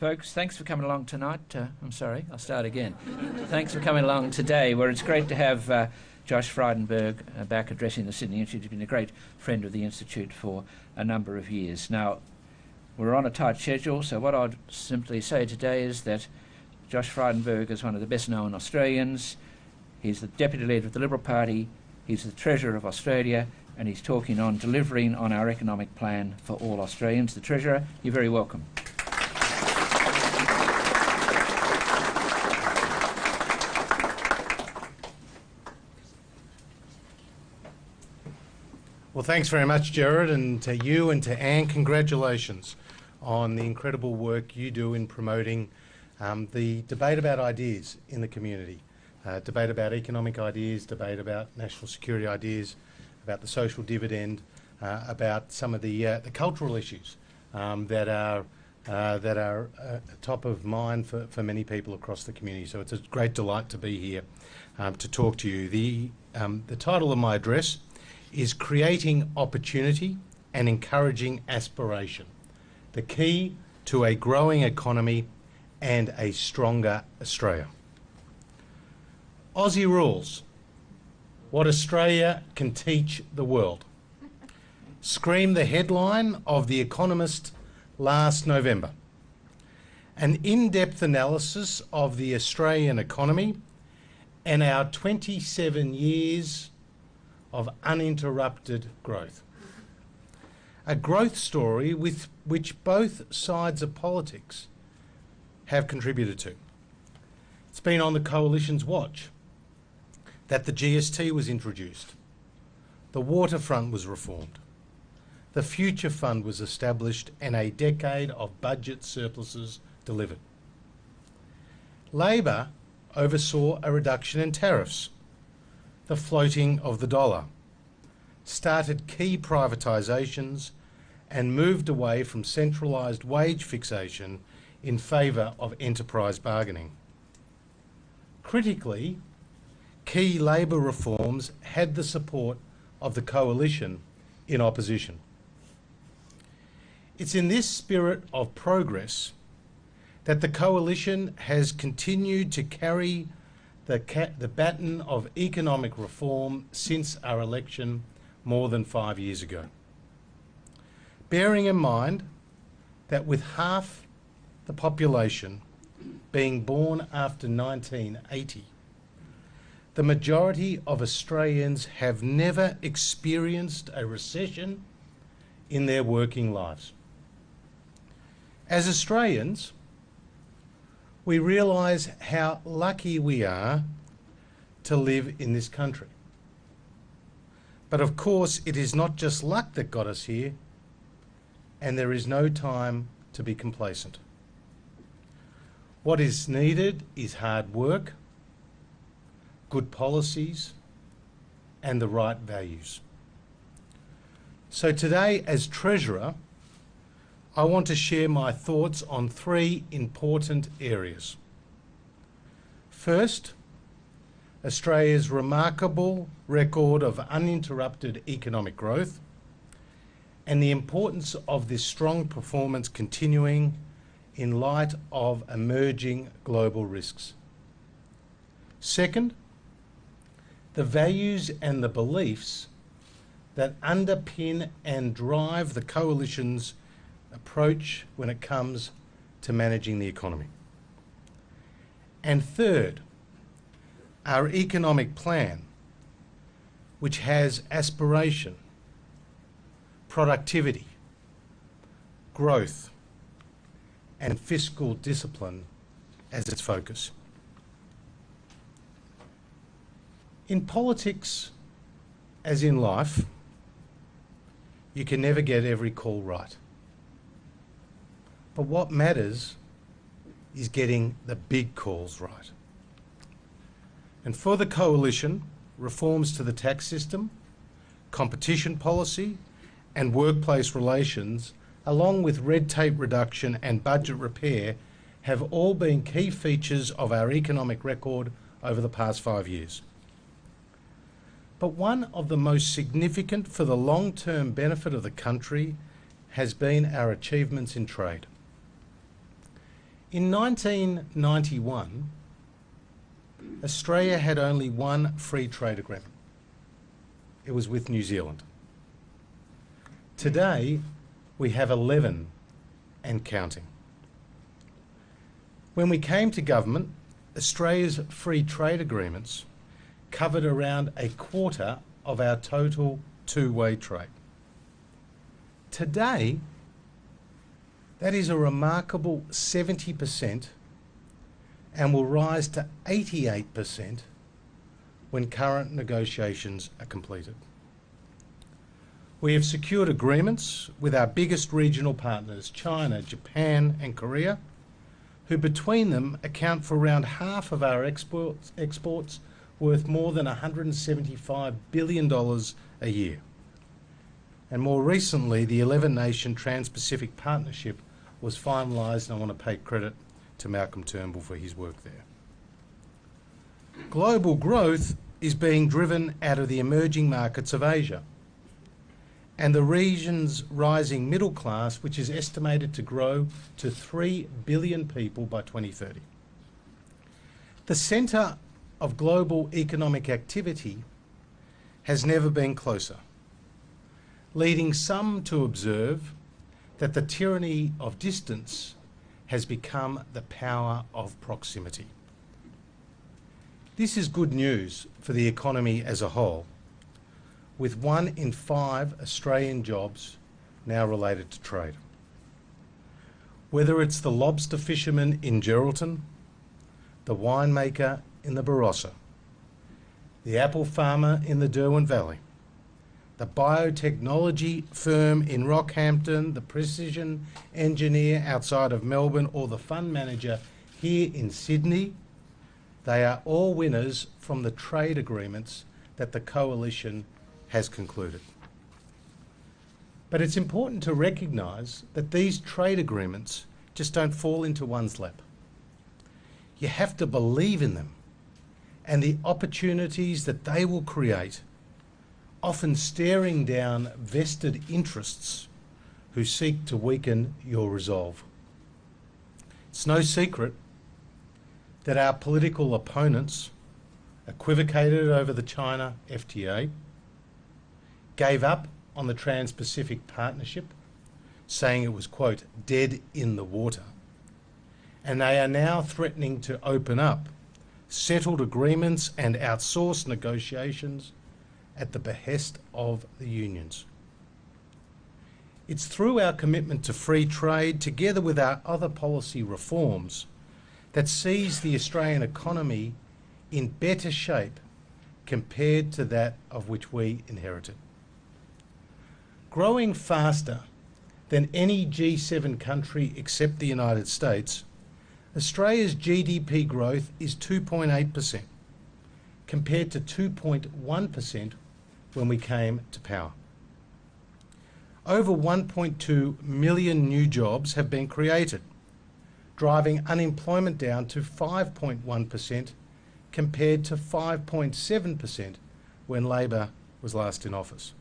Folks, thanks for coming along tonight. I'm sorry, I'll start again. Thanks for coming along today, where it's great to have Josh Frydenberg back addressing the Sydney Institute. He's been a great friend of the Institute for a number of years. Now, we're on a tight schedule, so what I'd simply say today is that Josh Frydenberg is one of the best-known Australians. He's the Deputy Leader of the Liberal Party, he's the Treasurer of Australia, and he's talking on delivering on our economic plan for all Australians. The Treasurer, you're very welcome. Well, thanks very much, Gerard, and to you and to Anne, congratulations on the incredible work you do in promoting the debate about ideas in the community. Debate about economic ideas, debate about national security ideas, about the social dividend, about some of the cultural issues that are top of mind for many people across the community. So it's a great delight to be here to talk to you. The title of my address is Creating Opportunity and Encouraging Aspiration, the key to a growing economy and a stronger Australia. Aussie rules. What Australia can teach the world. Screamed the headline of The Economist last November. An in-depth analysis of the Australian economy and our 27 years of uninterrupted growth. A growth story with which both sides of politics have contributed to. It's been on the Coalition's watch that the GST was introduced, the waterfront was reformed, the Future Fund was established, and a decade of budget surpluses delivered. Labor oversaw a reduction in tariffs, the floating of the dollar, started key privatisations, and moved away from centralised wage fixation in favour of enterprise bargaining. Critically, key Labor reforms had the support of the Coalition in opposition. It's in this spirit of progress that the Coalition has continued to carry the baton of economic reform since our election more than 5 years ago. Bearing in mind that with half the population being born after 1980, the majority of Australians have never experienced a recession in their working lives. As Australians, we realise how lucky we are to live in this country. But of course, it is not just luck that got us here, and there is no time to be complacent. What is needed is hard work, good policies, and the right values. So today, as Treasurer, I want to share my thoughts on three important areas. First, Australia's remarkable record of uninterrupted economic growth and the importance of this strong performance continuing in light of emerging global risks. Second, the values and the beliefs that underpin and drive the Coalition's approach when it comes to managing the economy. And third, our economic plan, which has aspiration, productivity, growth, and fiscal discipline as its focus. In politics, as in life, you can never get every call right. But what matters is getting the big calls right. And for the Coalition, reforms to the tax system, competition policy, and workplace relations, along with red tape reduction and budget repair, have all been key features of our economic record over the past 5 years. But one of the most significant for the long-term benefit of the country has been our achievements in trade. In 1991, Australia had only one free trade agreement. It was with New Zealand. Today, we have 11 and counting. When we came to government, Australia's free trade agreements covered around a quarter of our total two-way trade. Today, that is a remarkable 70% and will rise to 88% when current negotiations are completed. We have secured agreements with our biggest regional partners, China, Japan and Korea, who between them account for around half of our exports worth more than $175 billion a year. And more recently, the 11-nation Trans-Pacific Partnership was finalised, and I want to pay credit to Malcolm Turnbull for his work there. Global growth is being driven out of the emerging markets of Asia and the region's rising middle class, which is estimated to grow to 3 billion people by 2030. The centre of global economic activity has never been closer, leading some to observe that the tyranny of distance has become the power of proximity. This is good news for the economy as a whole, with 1 in 5 Australian jobs now related to trade. Whether it's the lobster fisherman in Geraldton, the winemaker in the Barossa, the apple farmer in the Derwent Valley, the biotechnology firm in Rockhampton, the precision engineer outside of Melbourne, or the fund manager here in Sydney, they are all winners from the trade agreements that the Coalition has concluded. But it's important to recognise that these trade agreements just don't fall into one's lap. You have to believe in them and the opportunities that they will create, often staring down vested interests who seek to weaken your resolve. It's no secret that our political opponents equivocated over the China FTA, gave up on the Trans-Pacific Partnership, saying it was, quote, dead in the water, and they are now threatening to open up settled agreements and outsource negotiations at the behest of the unions. It's through our commitment to free trade, together with our other policy reforms, that sees the Australian economy in better shape compared to that of which we inherited. Growing faster than any G7 country except the United States, Australia's GDP growth is 2.8%, compared to 2.1% when we came to power. Over 1.2 million new jobs have been created, driving unemployment down to 5.1% compared to 5.7% when Labor was last in office.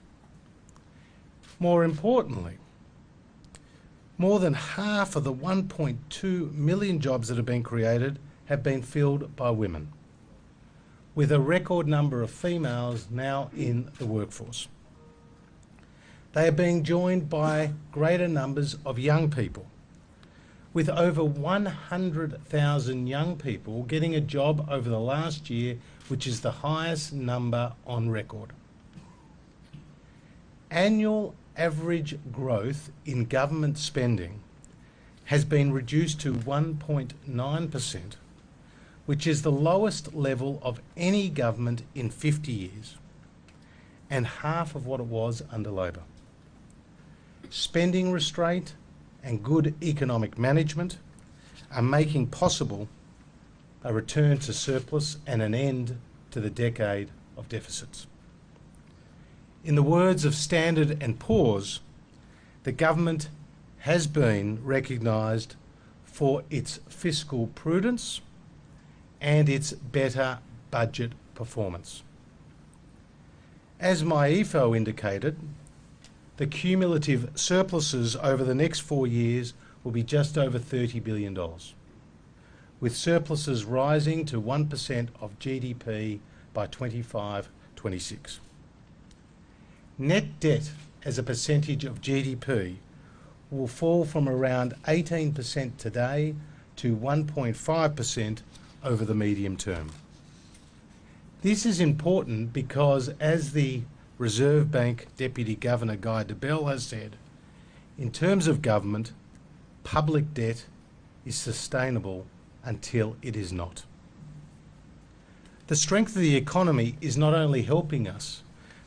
More importantly, more than half of the 1.2 million jobs that have been created have been filled by women, with a record number of females now in the workforce. They are being joined by greater numbers of young people, with over 100,000 young people getting a job over the last year, which is the highest number on record. Annual average growth in government spending has been reduced to 1.9%, which is the lowest level of any government in 50 years, and half of what it was under Labor. Spending restraint and good economic management are making possible a return to surplus and an end to the decade of deficits. In the words of Standard & Poor's, the government has been recognised for its fiscal prudence and its better budget performance. As MyEFO indicated, the cumulative surpluses over the next 4 years will be just over $30 billion. with surpluses rising to 1% of GDP by 25-26. Net debt as a percentage of GDP will fall from around 18% today to 1.5% over the medium term. This is important because, as the Reserve Bank Deputy Governor Guy Debelle has said, in terms of government, public debt is sustainable until it is not. The strength of the economy is not only helping us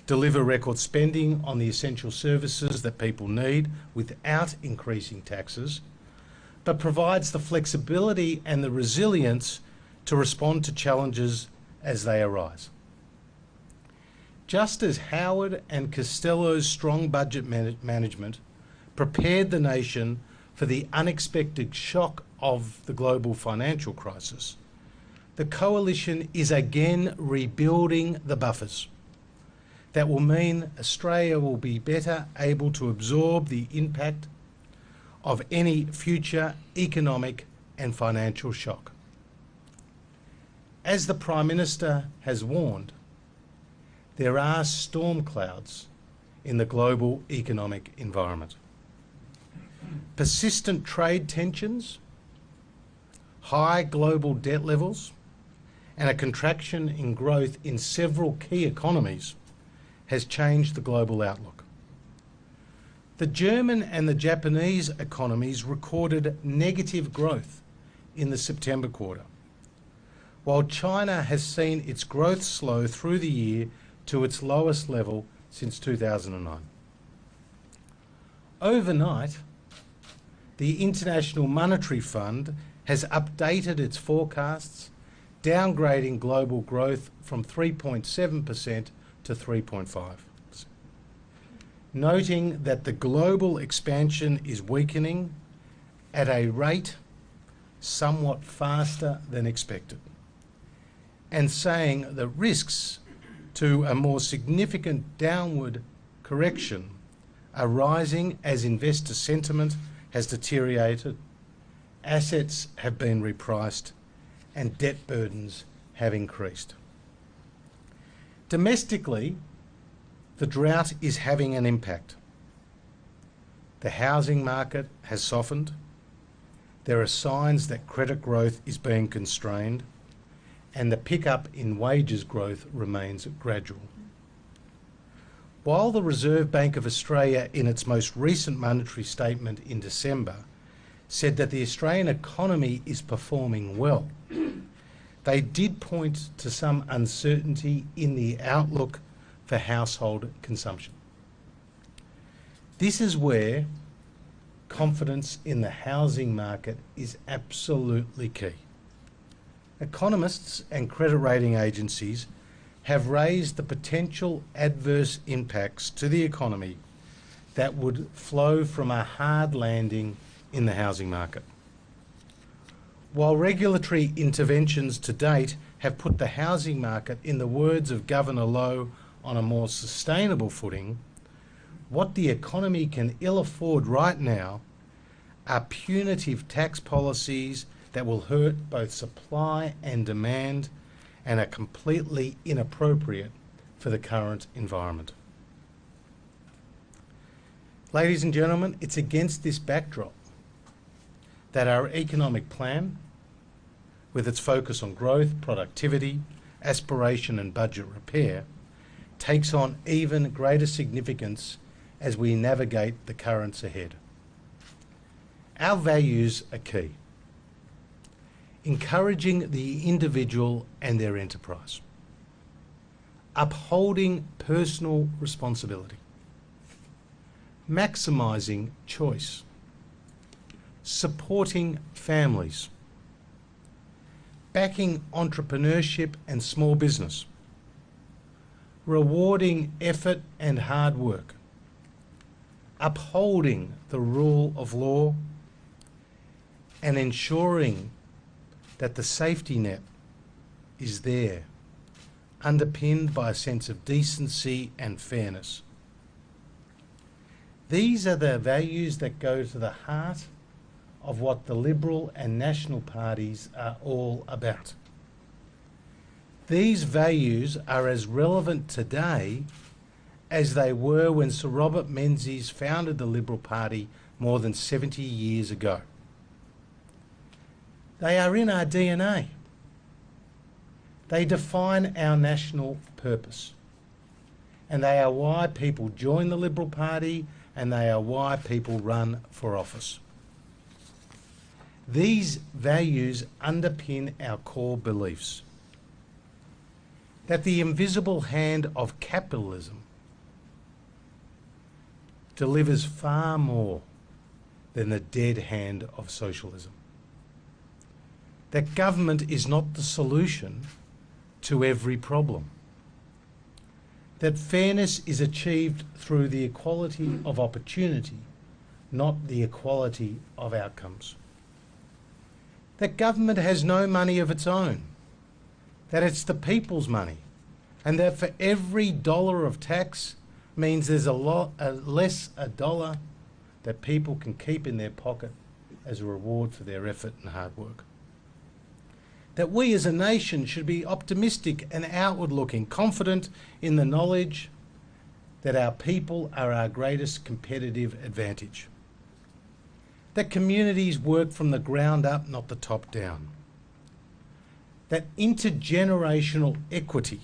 deliver record spending on the essential services that people need without increasing taxes, but provides the flexibility and the resilience to respond to challenges as they arise. Just as Howard and Costello's strong budget management prepared the nation for the unexpected shock of the global financial crisis, the Coalition is again rebuilding the buffers that will mean Australia will be better able to absorb the impact of any future economic and financial shock. As the Prime Minister has warned, there are storm clouds in the global economic environment. Persistent trade tensions, high global debt levels, and a contraction in growth in several key economies has changed the global outlook. The German and the Japanese economies recorded negative growth in the September quarter, while China has seen its growth slow through the year to its lowest level since 2009. Overnight, the International Monetary Fund has updated its forecasts, downgrading global growth from 3.7% to 3.5%, noting that the global expansion is weakening at a rate somewhat faster than expected, and saying that risks to a more significant downward correction are rising as investor sentiment has deteriorated, assets have been repriced, and debt burdens have increased. Domestically, the drought is having an impact. The housing market has softened. There are signs that credit growth is being constrained, and the pickup in wages growth remains gradual. While the Reserve Bank of Australia, in its most recent monetary statement in December, said that the Australian economy is performing well, they did point to some uncertainty in the outlook for household consumption. This is where confidence in the housing market is absolutely key. Economists and credit rating agencies have raised the potential adverse impacts to the economy that would flow from a hard landing in the housing market. While regulatory interventions to date have put the housing market, in the words of Governor Lowe, on a more sustainable footing, what the economy can ill afford right now are punitive tax policies that will hurt both supply and demand and are completely inappropriate for the current environment. Ladies and gentlemen, it's against this backdrop that our economic plan, with its focus on growth, productivity, aspiration and budget repair, takes on even greater significance as we navigate the currents ahead. Our values are key. Encouraging the individual and their enterprise. Upholding personal responsibility. Maximising choice. Supporting families. Backing entrepreneurship and small business. Rewarding effort and hard work. Upholding the rule of law, and ensuring that the safety net is there, underpinned by a sense of decency and fairness. These are the values that go to the heart of what the Liberal and National parties are all about. These values are as relevant today as they were when Sir Robert Menzies founded the Liberal Party more than 70 years ago. They are in our DNA. They define our national purpose. And they are why people join the Liberal Party, and they are why people run for office. These values underpin our core beliefs that the invisible hand of capitalism delivers far more than the dead hand of socialism. That government is not the solution to every problem. That fairness is achieved through the equality of opportunity, not the equality of outcomes. That government has no money of its own, that it's the people's money, and that for every dollar of tax means there's less a dollar that people can keep in their pocket as a reward for their effort and hard work. That we as a nation should be optimistic and outward-looking, confident in the knowledge that our people are our greatest competitive advantage. That communities work from the ground up, not the top down. That intergenerational equity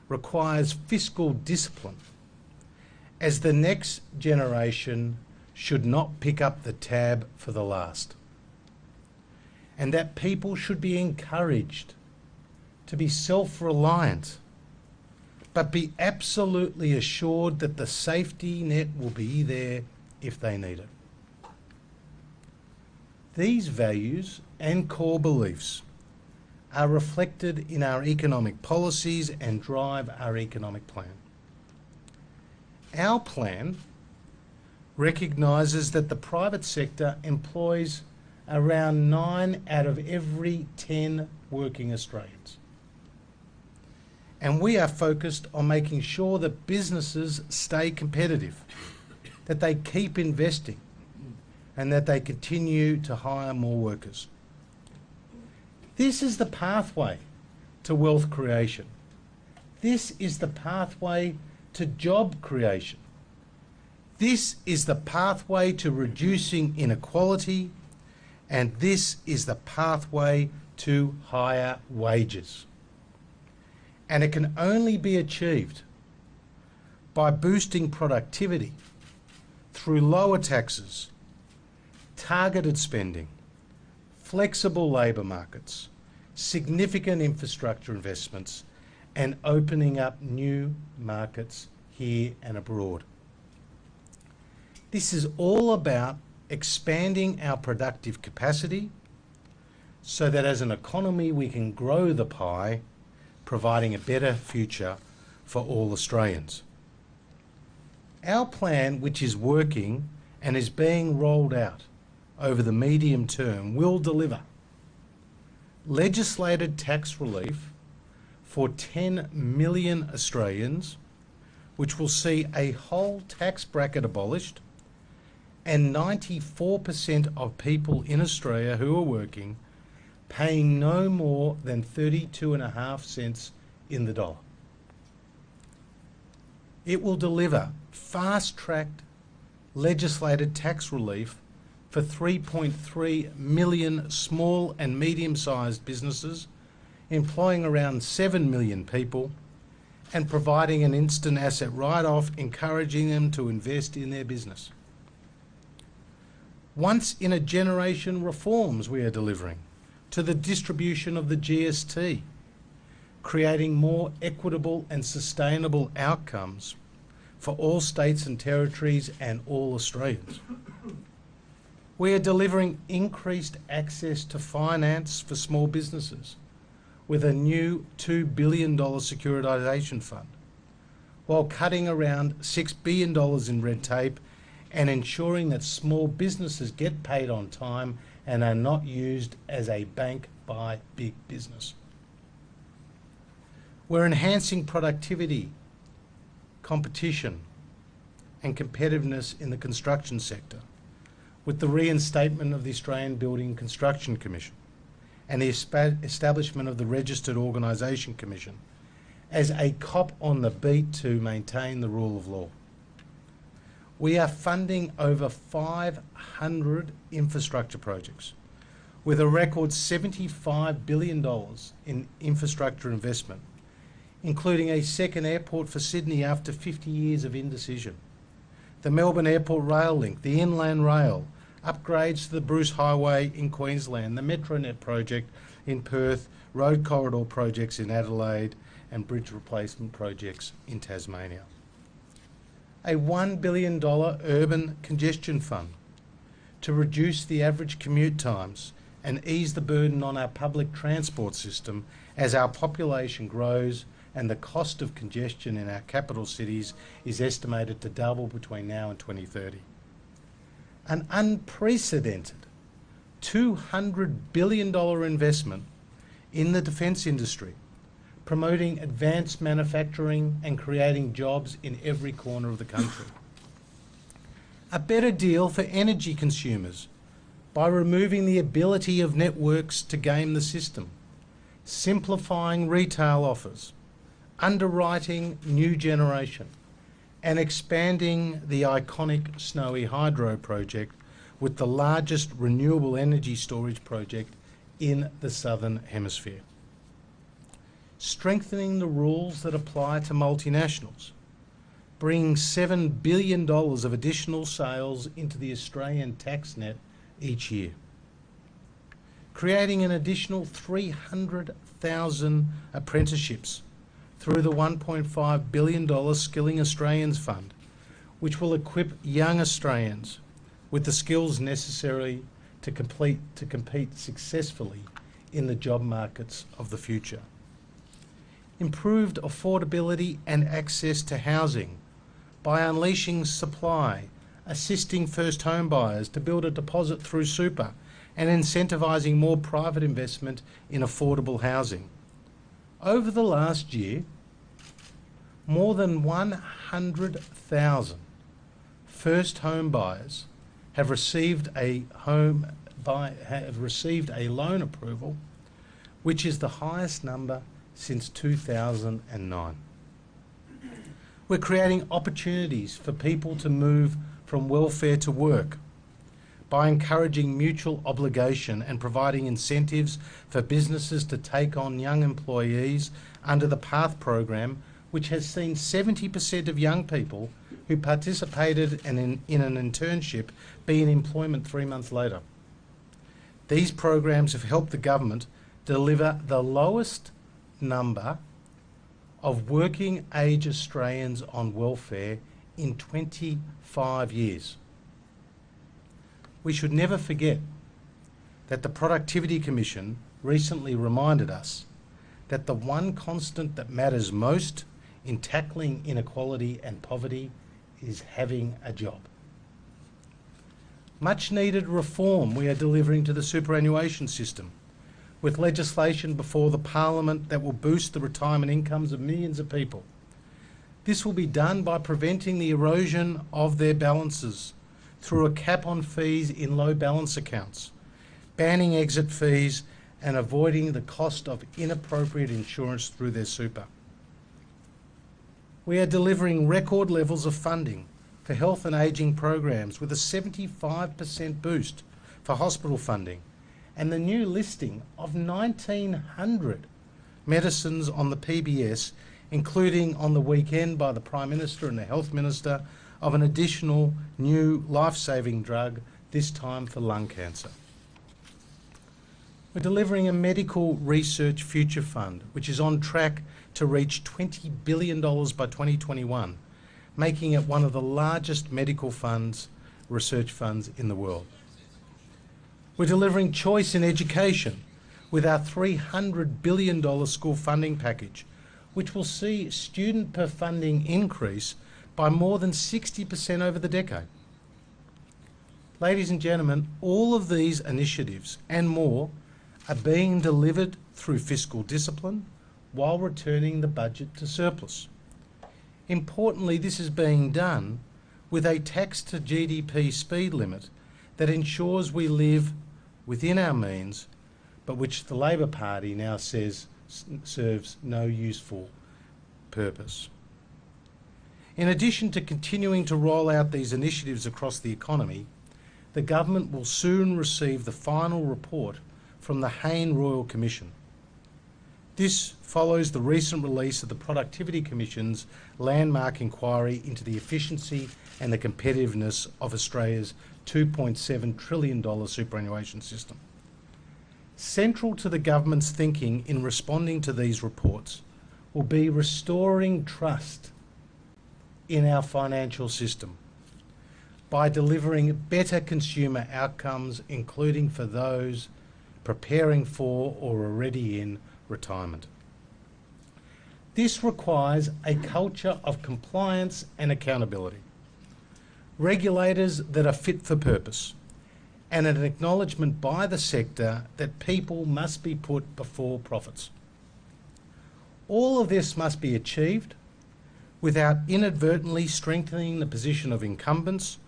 requires fiscal discipline, as the next generation should not pick up the tab for the last. And that people should be encouraged to be self-reliant, but be absolutely assured that the safety net will be there if they need it. These values and core beliefs are reflected in our economic policies and drive our economic plan. Our plan recognises that the private sector employs around 9 out of every 10 working Australians. And we are focused on making sure that businesses stay competitive, that they keep investing, and that they continue to hire more workers. This is the pathway to wealth creation. This is the pathway to job creation. This is the pathway to reducing inequality, and this is the pathway to higher wages. And it can only be achieved by boosting productivity through lower taxes, targeted spending, flexible labour markets, significant infrastructure investments, and opening up new markets here and abroad. This is all about expanding our productive capacity so that as an economy we can grow the pie, providing a better future for all Australians. Our plan, which is working and is being rolled out over the medium term, will deliver legislated tax relief for 10 million Australians, which will see a whole tax bracket abolished, and 94% of people in Australia who are working paying no more than 32.5 cents in the dollar. It will deliver fast-tracked legislated tax relief for 3.3 million small and medium-sized businesses, employing around 7 million people, and providing an instant asset write-off, encouraging them to invest in their business. Once-in-a-generation reforms we are delivering to the distribution of the GST, creating more equitable and sustainable outcomes for all states and territories and all Australians. We are delivering increased access to finance for small businesses with a new $2 billion securitisation fund, while cutting around $6 billion in red tape and ensuring that small businesses get paid on time and are not used as a bank by big business. We're enhancing productivity, competition, and competitiveness in the construction sector, with the reinstatement of the Australian Building Construction Commission and the establishment of the Registered Organisation Commission as a cop on the beat to maintain the rule of law. We are funding over 500 infrastructure projects with a record $75 billion in infrastructure investment, including a second airport for Sydney after 50 years of indecision, the Melbourne Airport Rail Link, the Inland Rail, upgrades to the Bruce Highway in Queensland, the Metronet project in Perth, road corridor projects in Adelaide, and bridge replacement projects in Tasmania. A $1 billion urban congestion fund to reduce the average commute times and ease the burden on our public transport system as our population grows and the cost of congestion in our capital cities is estimated to double between now and 2030. An unprecedented $200 billion investment in the defence industry, promoting advanced manufacturing and creating jobs in every corner of the country. A better deal for energy consumers by removing the ability of networks to game the system, simplifying retail offers, underwriting new generation, and expanding the iconic Snowy Hydro project with the largest renewable energy storage project in the Southern Hemisphere. Strengthening the rules that apply to multinationals, bringing $7 billion of additional sales into the Australian tax net each year. Creating an additional 300,000 apprenticeships through the $1.5 billion Skilling Australians Fund, which will equip young Australians with the skills necessary to compete successfully in the job markets of the future. Improved affordability and access to housing by unleashing supply, assisting first home buyers to build a deposit through super, and incentivising more private investment in affordable housing. Over the last year, more than 100,000 first home buyers have received a loan approval, which is the highest number since 2009. We're creating opportunities for people to move from welfare to work by encouraging mutual obligation and providing incentives for businesses to take on young employees under the PATH program, which has seen 70% of young people who participated in an internship be in employment 3 months later. These programs have helped the government deliver the lowest number of working age Australians on welfare in 25 years. We should never forget that the Productivity Commission recently reminded us that the one constant that matters most in tackling inequality and poverty is having a job. Much needed reform we are delivering to the superannuation system, with legislation before the Parliament that will boost the retirement incomes of millions of people. This will be done by preventing the erosion of their balances through a cap on fees in low balance accounts, banning exit fees, and avoiding the cost of inappropriate insurance through their super. We are delivering record levels of funding for health and ageing programs with a 75% boost for hospital funding and the new listing of 1,900 medicines on the PBS, including on the weekend by the Prime Minister and the Health Minister, of an additional new life-saving drug, this time for lung cancer. We're delivering a medical research future fund, which is on track to reach $20 billion by 2021, making it one of the largest medical research funds in the world. We're delivering choice in education with our $300 billion school funding package, which will see student per funding increase by more than 60% over the decade. Ladies and gentlemen, all of these initiatives and more are being delivered through fiscal discipline while returning the budget to surplus. Importantly, this is being done with a tax to GDP speed limit that ensures we live within our means, but which the Labor Party now says serves no useful purpose. In addition to continuing to roll out these initiatives across the economy, the government will soon receive the final report from the Hayne Royal Commission. This follows the recent release of the Productivity Commission's landmark inquiry into the efficiency and the competitiveness of Australia's $2.7 trillion superannuation system. Central to the government's thinking in responding to these reports will be restoring trust in our financial system by delivering better consumer outcomes, including for those preparing for or already in retirement. This requires a culture of compliance and accountability, regulators that are fit for purpose, and an acknowledgement by the sector that people must be put before profits. All of this must be achieved without inadvertently strengthening the position of incumbents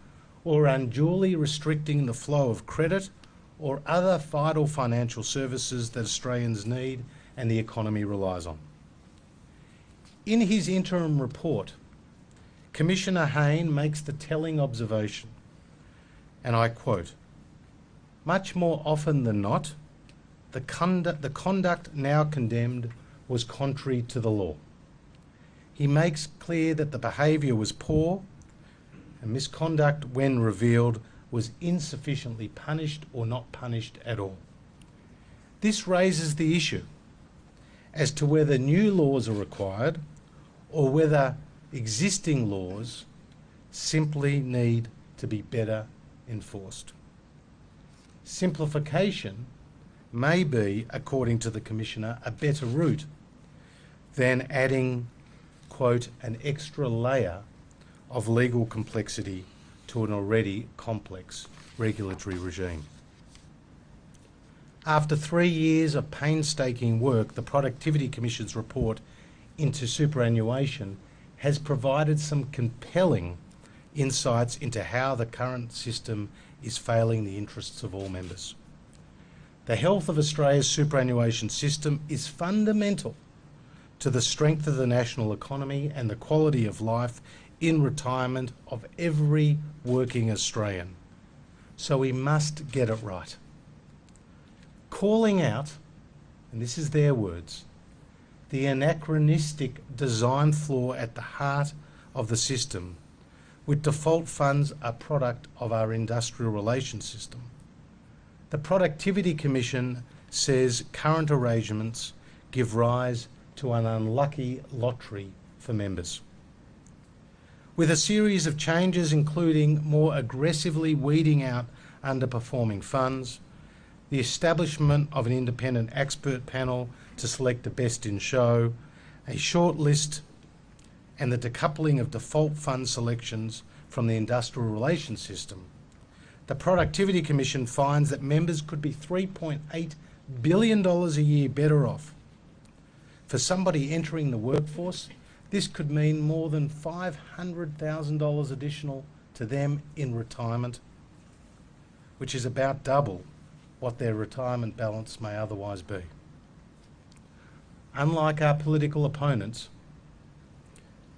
or unduly restricting the flow of credit or other vital financial services that Australians need and the economy relies on. In his interim report, Commissioner Hayne makes the telling observation, and I quote, "Much more often than not, the conduct now condemned was contrary to the law." He makes clear that the behaviour was poor and misconduct, when revealed, was insufficiently punished or not punished at all. This raises the issue as to whether new laws are required or whether existing laws simply need to be better enforced. Simplification may be, according to the Commissioner, a better route than adding, quote, an extra layer of legal complexity to an already complex regulatory regime. After 3 years of painstaking work, the Productivity Commission's report into superannuation has provided some compelling insights into how the current system is failing the interests of all members. The health of Australia's superannuation system is fundamental to the strength of the national economy and the quality of life in retirement of every working Australian. So we must get it right. Calling out, and this is their words, the anachronistic design flaw at the heart of the system, with default funds a product of our industrial relations system. The Productivity Commission says current arrangements give rise to an unlucky lottery for members. With a series of changes, including more aggressively weeding out underperforming funds, the establishment of an independent expert panel to select the best in show, a short list, and the decoupling of default fund selections from the industrial relations system, the Productivity Commission finds that members could be $3.8 billion a year better off. For somebody entering the workforce, this could mean more than $500,000 additional to them in retirement, which is about double what their retirement balance may otherwise be. Unlike our political opponents,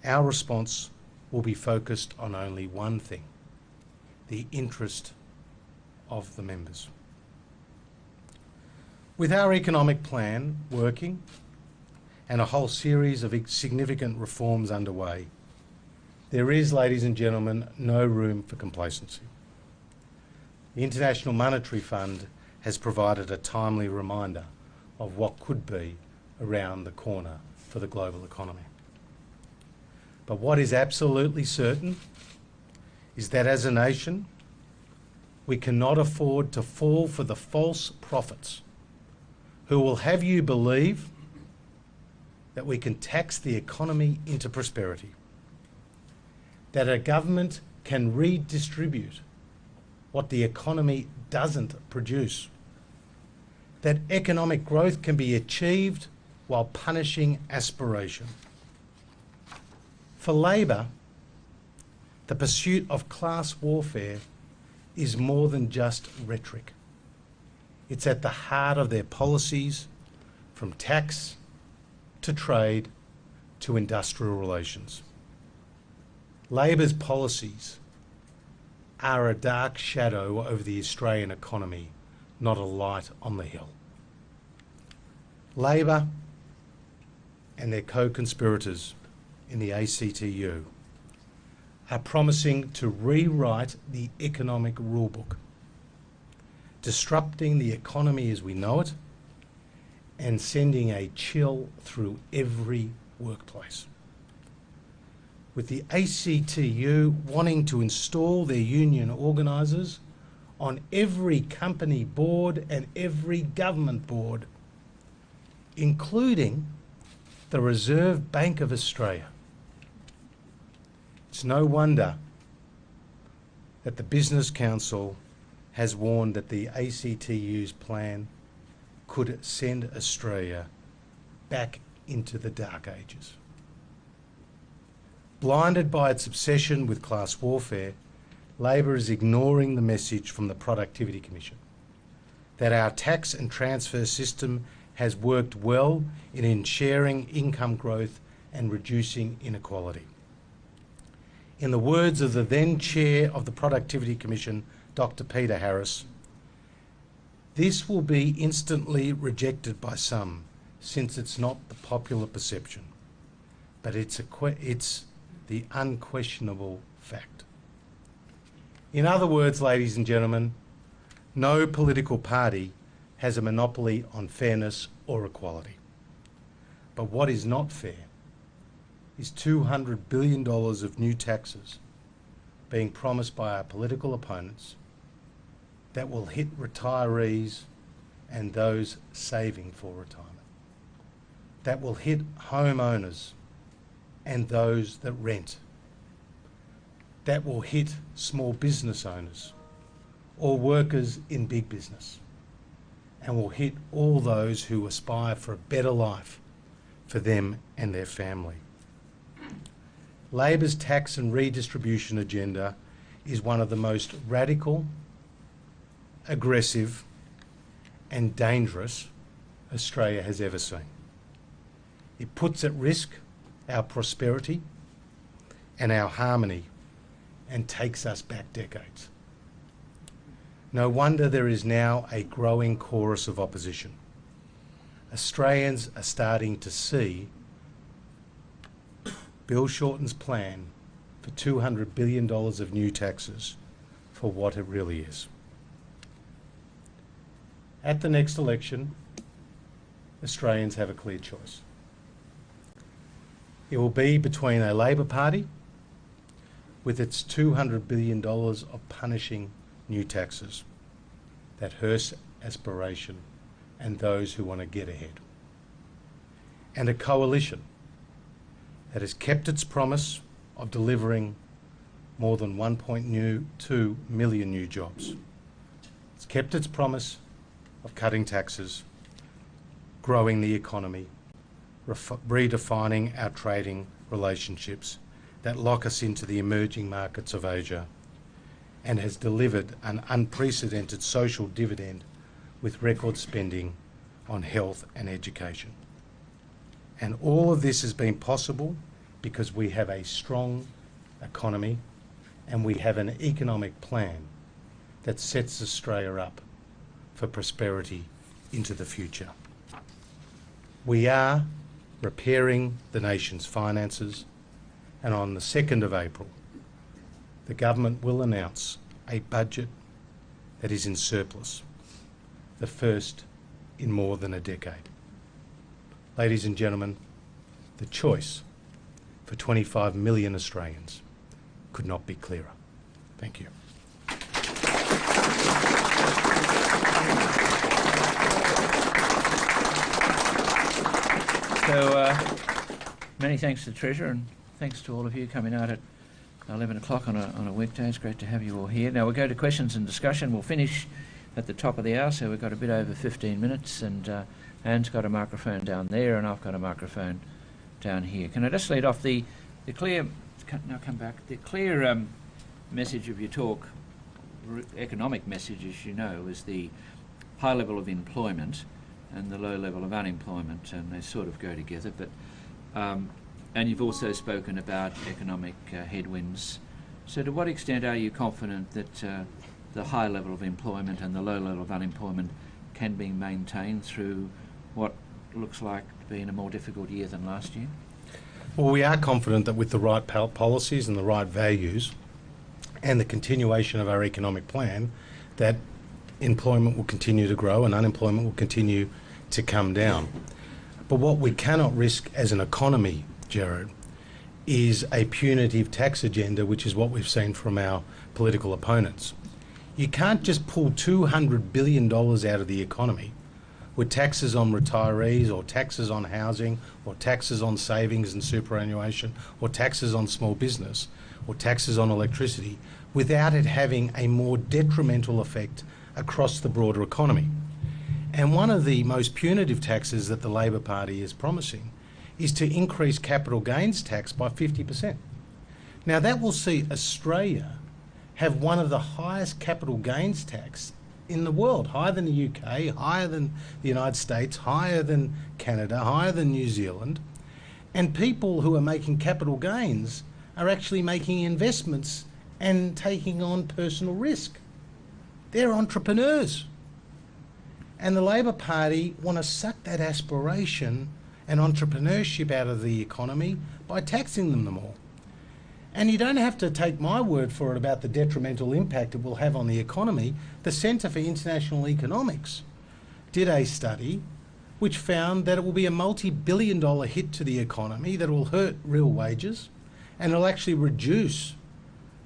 our response will be focused on only one thing: the interest of the members. With our economic plan working and a whole series of significant reforms underway, there is, ladies and gentlemen, no room for complacency. The International Monetary Fund has provided a timely reminder of what could be around the corner for the global economy. But what is absolutely certain is that as a nation, we cannot afford to fall for the false prophets who will have you believe that we can tax the economy into prosperity, that a government can redistribute what the economy doesn't produce, that economic growth can be achieved while punishing aspiration. For Labor, the pursuit of class warfare is more than just rhetoric. It's at the heart of their policies, from tax to trade to industrial relations. Labor's policies are a dark shadow over the Australian economy, not a light on the hill. Labor and their co-conspirators in the ACTU are promising to rewrite the economic rulebook, disrupting the economy as we know it and sending a chill through every workplace. With the ACTU wanting to install their union organisers on every company board and every government board, including the Reserve Bank of Australia. It's no wonder that the Business Council has warned that the ACTU's plan could send Australia back into the dark ages. Blinded by its obsession with class warfare, Labor is ignoring the message from the Productivity Commission that our tax and transfer system has worked well in sharing income growth and reducing inequality. In the words of the then chair of the Productivity Commission, Dr. Peter Harris, this will be instantly rejected by some since it's not the popular perception, but it's the unquestionable fact. In other words, ladies and gentlemen, no political party has a monopoly on fairness or equality. But what is not fair is $200 billion of new taxes being promised by our political opponents that will hit retirees and those saving for retirement, that will hit homeowners and those that rent, that will hit small business owners or workers in big business, and will hit all those who aspire for a better life for them and their family. Labor's tax and redistribution agenda is one of the most radical, aggressive and dangerous Australia has ever seen. It puts at risk our prosperity and our harmony and takes us back decades. No wonder there is now a growing chorus of opposition. Australians are starting to see Bill Shorten's plan for $200 billion of new taxes for what it really is. At the next election, Australians have a clear choice. It will be between a Labor Party with its $200 billion of punishing new taxes that hurts aspiration and those who want to get ahead, and a coalition that has kept its promise of delivering more than 1.2 million new jobs. It's kept its promise of cutting taxes, growing the economy, redefining our trading relationships that lock us into the emerging markets of Asia, and has delivered an unprecedented social dividend with record spending on health and education. And all of this has been possible because we have a strong economy and we have an economic plan that sets Australia up for prosperity into the future. We are repairing the nation's finances, and on the 2nd of April, the government will announce a budget that is in surplus, the first in more than a decade. Ladies and gentlemen, the choice for 25 million Australians could not be clearer. Thank you. So many thanks to the Treasurer, and thanks to all of you coming out at 11 o'clock on a weekday. It's great to have you all here. Now we'll go to questions and discussion. We'll finish at the top of the hour, so we've got a bit over 15 minutes, and Anne's got a microphone down there and I've got a microphone down here. Can I just lead off the clear, now come back, the clear message of your talk economic message, as you know, is the high level of employment and the low level of unemployment, and they sort of go together. But and you've also spoken about economic headwinds. So to what extent are you confident that the high level of employment and the low level of unemployment can be maintained through what looks like being a more difficult year than last year? Well, we are confident that with the right policies and the right values and the continuation of our economic plan, that employment will continue to grow and unemployment will continue to come down. But what we cannot risk as an economy, Gerard, is a punitive tax agenda, which is what we've seen from our political opponents. You can't just pull $200 billion out of the economy with taxes on retirees or taxes on housing or taxes on savings and superannuation or taxes on small business or taxes on electricity without it having a more detrimental effect across the broader economy. And one of the most punitive taxes that the Labor Party is promising is to increase capital gains tax by 50%. Now that will see Australia have one of the highest capital gains tax in the world, higher than the UK, higher than the United States, higher than Canada, higher than New Zealand. And people who are making capital gains are actually making investments and taking on personal risk. They're entrepreneurs. And the Labor Party want to suck that aspiration and entrepreneurship out of the economy by taxing them more. And you don't have to take my word for it about the detrimental impact it will have on the economy. The Centre for International Economics did a study which found that it will be a multi-billion-dollar hit to the economy, that it will hurt real wages, and it'll actually reduce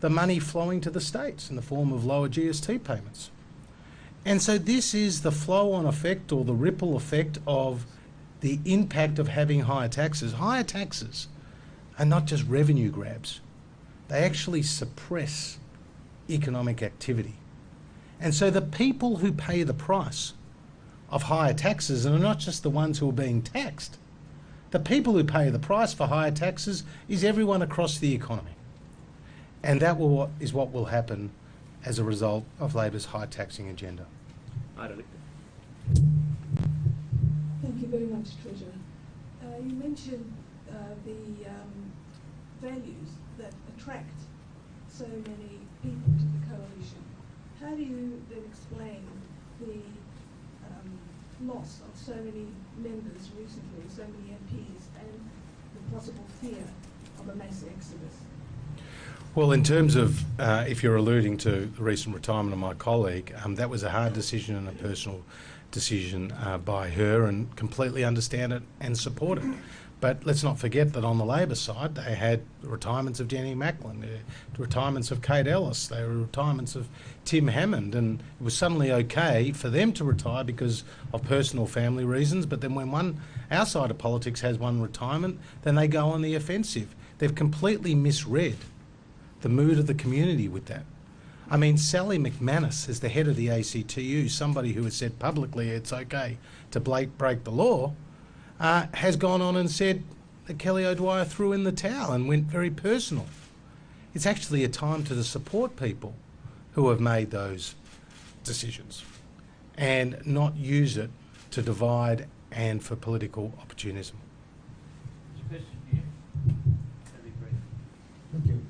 the money flowing to the states in the form of lower GST payments. And so this is the flow-on effect or the ripple effect of the impact of having higher taxes. Higher taxes are not just revenue grabs. They actually suppress economic activity. And so the people who pay the price of higher taxes are not just the ones who are being taxed. The people who pay the price for higher taxes is everyone across the economy. And that is what will happen as a result of Labor's high taxing agenda. Thank you very much, Treasurer. You mentioned the values that attract so many people to the coalition. How do you then explain the loss of so many members recently, so many MPs, and the possible fear of a mass exodus? Well, in terms of, if you're alluding to the recent retirement of my colleague, that was a hard decision and a personal decision by her, and completely understand it and support it. But let's not forget that on the Labor side, they had the retirements of Jenny Macklin, the retirements of Kate Ellis, they were retirements of Tim Hammond, and it was suddenly okay for them to retire because of personal family reasons. But then when one, our side of politics has one retirement, then they go on the offensive. They've completely misread the mood of the community with that. I mean, Sally McManus, as the head of the ACTU, somebody who has said publicly it's okay to break the law, has gone on and said that Kelly O'Dwyer threw in the towel and went very personal. It's actually a time to support people who have made those decisions and not use it to divide and for political opportunism. Thank you.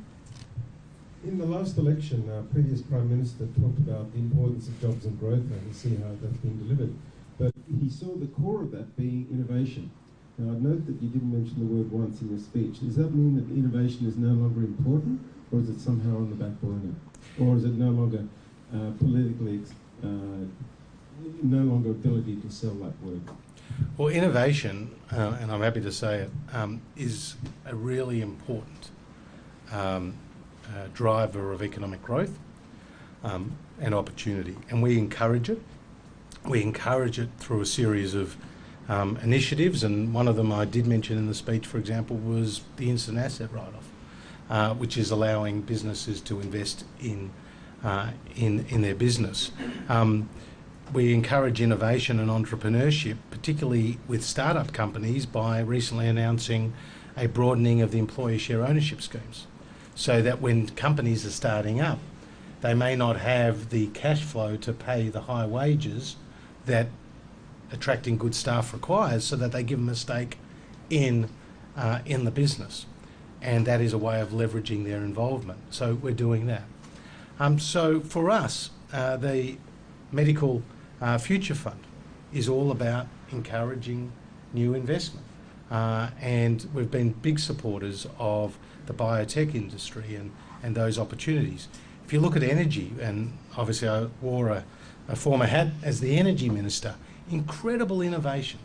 In the last election, our previous Prime Minister talked about the importance of jobs and growth, and we see how that's been delivered. But he saw the core of that being innovation. Now, I'd note that you didn't mention the word once in your speech. Does that mean that innovation is no longer important, or is it somehow on the back burner? Or is it no longer politically, no longer ability to sell that word? Well, innovation, and I'm happy to say it, is a really important driver of economic growth and opportunity, and we encourage it. We encourage it through a series of initiatives, and one of them I did mention in the speech, for example, was the instant asset write-off, which is allowing businesses to invest in their business. We encourage innovation and entrepreneurship, particularly with startup companies, by recently announcing a broadening of the employee share ownership schemes, so that when companies are starting up, they may not have the cash flow to pay the high wages that attracting good staff requires, so that they give them a stake in the business, and that is a way of leveraging their involvement. So we're doing that. So for us, the Medical Future Fund is all about encouraging new investment, and we've been big supporters of the biotech industry and those opportunities. If you look at energy, and obviously I wore a former hat as the energy minister, incredible innovation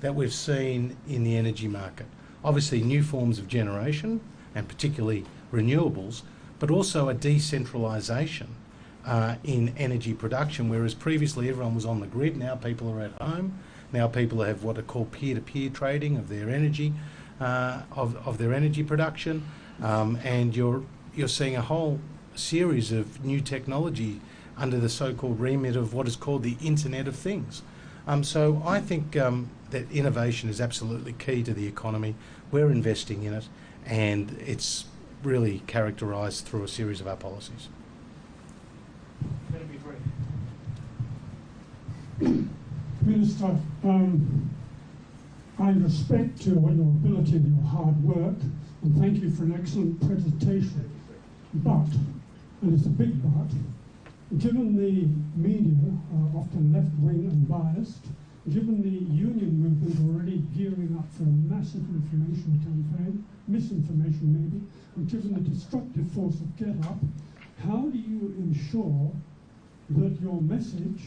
that we've seen in the energy market. Obviously new forms of generation, and particularly renewables, but also a decentralisation in energy production, whereas previously everyone was on the grid. Now people are at home. Now people have what are called peer-to-peer trading of their energy, of their energy production, and you're seeing a whole series of new technology under the so-called remit of what is called the Internet of Things. So I think that innovation is absolutely key to the economy. We're investing in it, and it's really characterised through a series of our policies. Minister, I respect your ability and your hard work, and thank you for an excellent presentation. But, and it's a big but, given the media are often left-wing and biased, given the union movement already gearing up for a massive information campaign, misinformation maybe, and given the destructive force of Get Up, how do you ensure that your message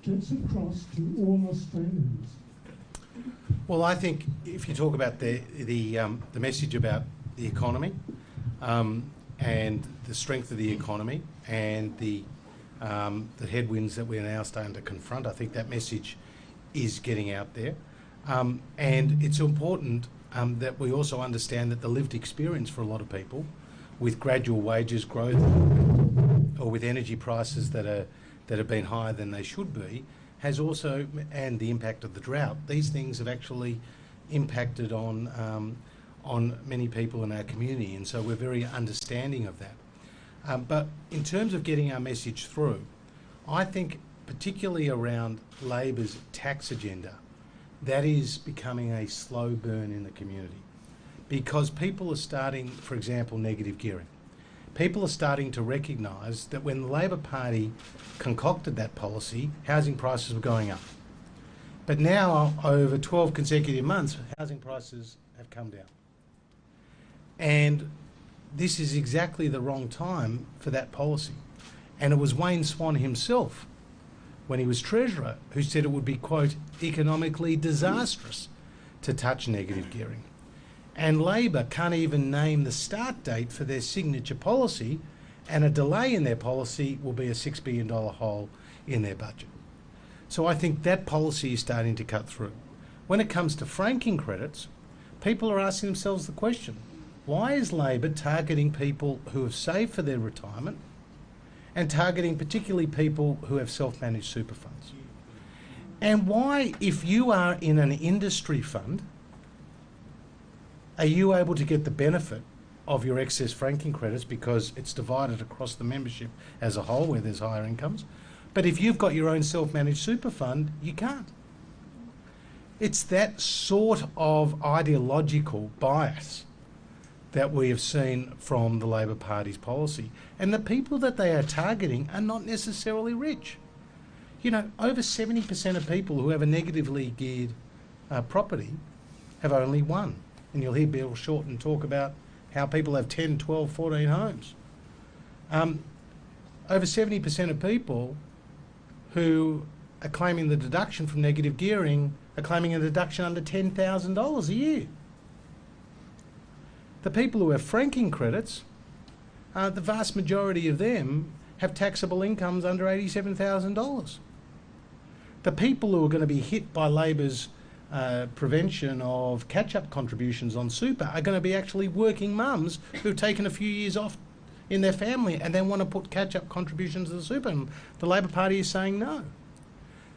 gets across to all Australians? Well, I think if you talk about the message about the economy and the strength of the economy and the headwinds that we're now starting to confront, I think that message is getting out there. And it's important that we also understand that the lived experience for a lot of people, with gradual wages growth or with energy prices that have been higher than they should be, has also, and the impact of the drought, these things have actually impacted on many people in our community, and so we're very understanding of that. But in terms of getting our message through, I think particularly around Labor's tax agenda, that is becoming a slow burn in the community, because people are starting, for example, negative gearing. People are starting to recognise that when the Labor Party concocted that policy, housing prices were going up. But now, over 12 consecutive months, housing prices have come down. And this is exactly the wrong time for that policy. And it was Wayne Swan himself, when he was Treasurer, who said it would be, quote, economically disastrous to touch negative gearing. And Labor can't even name the start date for their signature policy, and a delay in their policy will be a $6 billion hole in their budget. So I think that policy is starting to cut through. When it comes to franking credits, people are asking themselves the question, why is Labor targeting people who have saved for their retirement and targeting particularly people who have self-managed super funds? And why, if you are in an industry fund, are you able to get the benefit of your excess franking credits because it's divided across the membership as a whole where there's higher incomes? But if you've got your own self-managed super fund, you can't. It's that sort of ideological bias that we have seen from the Labor Party's policy. And the people that they are targeting are not necessarily rich. You know, over 70% of people who have a negatively geared property have only one. And you'll hear Bill Shorten talk about how people have 10, 12, 14 homes. Over 70% of people who are claiming the deduction from negative gearing are claiming a deduction under $10,000 a year. The people who have franking credits, the vast majority of them have taxable incomes under $87,000. The people who are going to be hit by Labor's prevention of catch-up contributions on super are going to be actually working mums who've taken a few years off in their family and then want to put catch-up contributions to the super. And the Labor Party is saying no.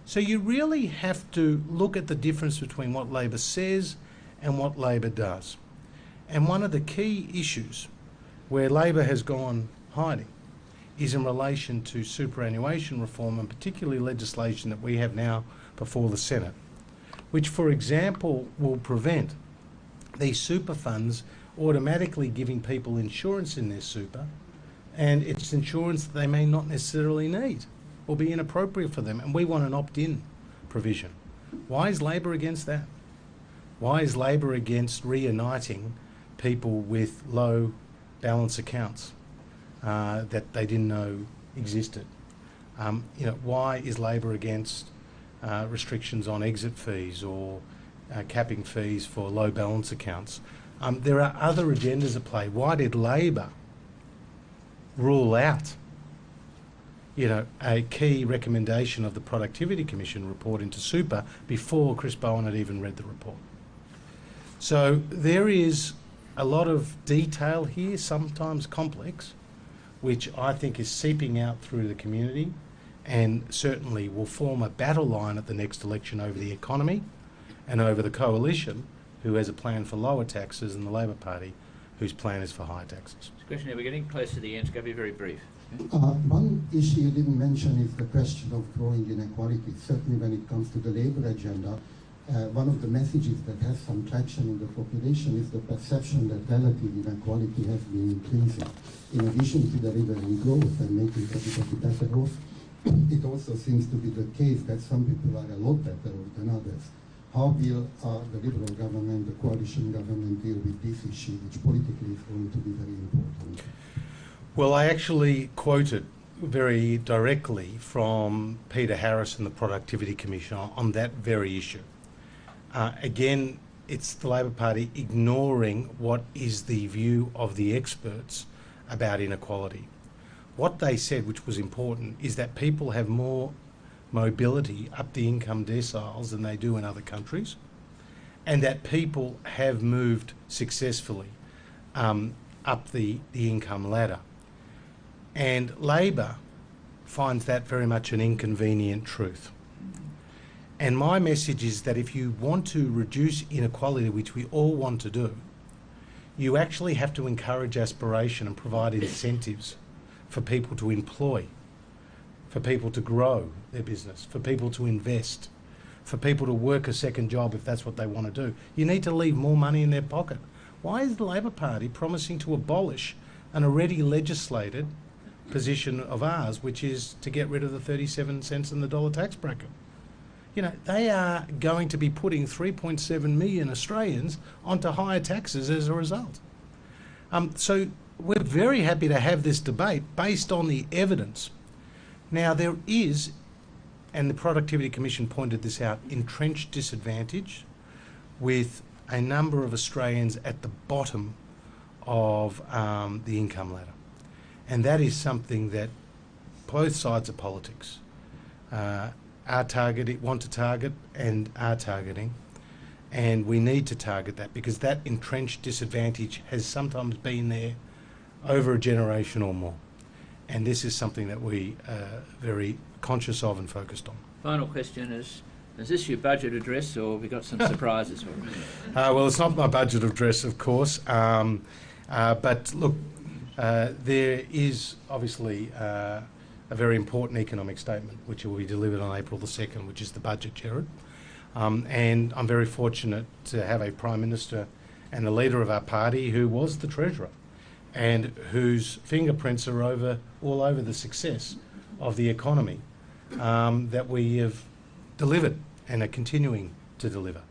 So you really have to look at the difference between what Labor says and what Labor does. And one of the key issues where Labor has gone hiding is in relation to superannuation reform, and particularly legislation that we have now before the Senate, which, for example, will prevent these super funds automatically giving people insurance in their super, and it's insurance that they may not necessarily need or be inappropriate for them, and we want an opt-in provision. Why is Labor against that? Why is Labor against reuniting people with low balance accounts that they didn't know existed? Why is Labor against restrictions on exit fees or capping fees for low balance accounts? There are other agendas at play. Why did Labor rule out, a key recommendation of the Productivity Commission report into super before Chris Bowen had even read the report? So there is a lot of detail here, sometimes complex, which I think is seeping out through the community and certainly will form a battle line at the next election over the economy and over the coalition, who has a plan for lower taxes, and the Labor Party, whose plan is for higher taxes. Question here, we're getting close to the end, so go be very brief. One issue you didn't mention is the question of growing inequality. Certainly when it comes to the Labour agenda, one of the messages that has some traction in the population is the perception that relative inequality has been increasing. In addition to delivering growth and making everybody better off, it also seems to be the case that some people are a lot better off than others. How will the Liberal government, the coalition government, deal with this issue, which politically is going to be very important? Well, I actually quoted very directly from Peter Harris and the Productivity Commission on that very issue. Again, it's the Labor Party ignoring what is the view of the experts about inequality. What they said, which was important, is that people have more mobility up the income deciles than they do in other countries, and that people have moved successfully up the income ladder. And Labor finds that very much an inconvenient truth. And my message is that if you want to reduce inequality, which we all want to do, you actually have to encourage aspiration and provide incentives for people to employ, for people to grow their business, for people to invest, for people to work a second job if that's what they want to do. You need to leave more money in their pocket. Why is the Labor Party promising to abolish an already legislated position of ours, which is to get rid of the 37 cents in the dollar tax bracket? They are going to be putting 3.7 million Australians onto higher taxes as a result. So we're very happy to have this debate based on the evidence. Now, there is, and the Productivity Commission pointed this out, entrenched disadvantage with a number of Australians at the bottom of the income ladder. And that is something that both sides of politics want to target and are targeting. And we need to target that because that entrenched disadvantage has sometimes been there over a generation or more. And this is something that we are very conscious of and focused on. Final question is this your budget address, or have we got some surprises for us? Well, it's not my budget address, of course. But look, there is obviously a very important economic statement which will be delivered on April the 2nd, which is the budget, Gerard. And I'm very fortunate to have a Prime Minister and a leader of our party who was the Treasurer and whose fingerprints are all over the success of the economy that we have delivered and are continuing to deliver.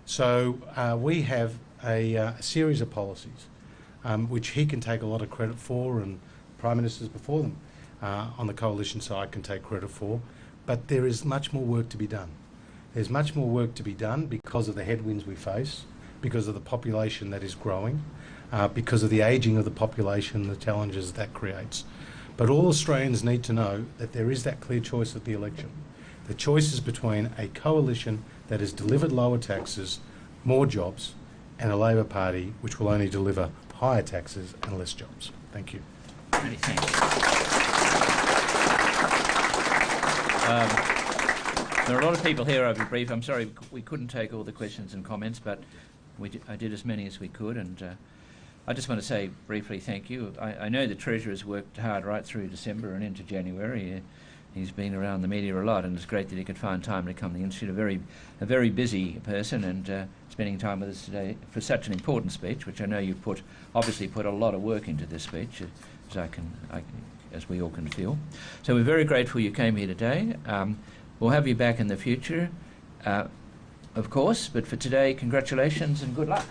So we have a series of policies which he can take a lot of credit for, and Prime Ministers before them on the coalition side can take credit for, but there is much more work to be done. There's much more work to be done because of the headwinds we face, because of the population that is growing, because of the ageing of the population, the challenges that creates. But all Australians need to know that there is that clear choice at the election. The choice is between a coalition that has delivered lower taxes, more jobs, and a Labor Party which will only deliver higher taxes and less jobs. Thank you. Many thanks. There are a lot of people here. I'll be brief. I'm sorry we couldn't take all the questions and comments, but I did as many as we could, and I just want to say briefly thank you. I know the Treasurer's worked hard right through December and into January. He's been around the media a lot, and it's great that he could find time to come to the Institute. A very busy person, and spending time with us today for such an important speech, which I know you've obviously put a lot of work into this speech, as we all can feel. So we're very grateful you came here today. We'll have you back in the future, of course, but for today, congratulations and good luck.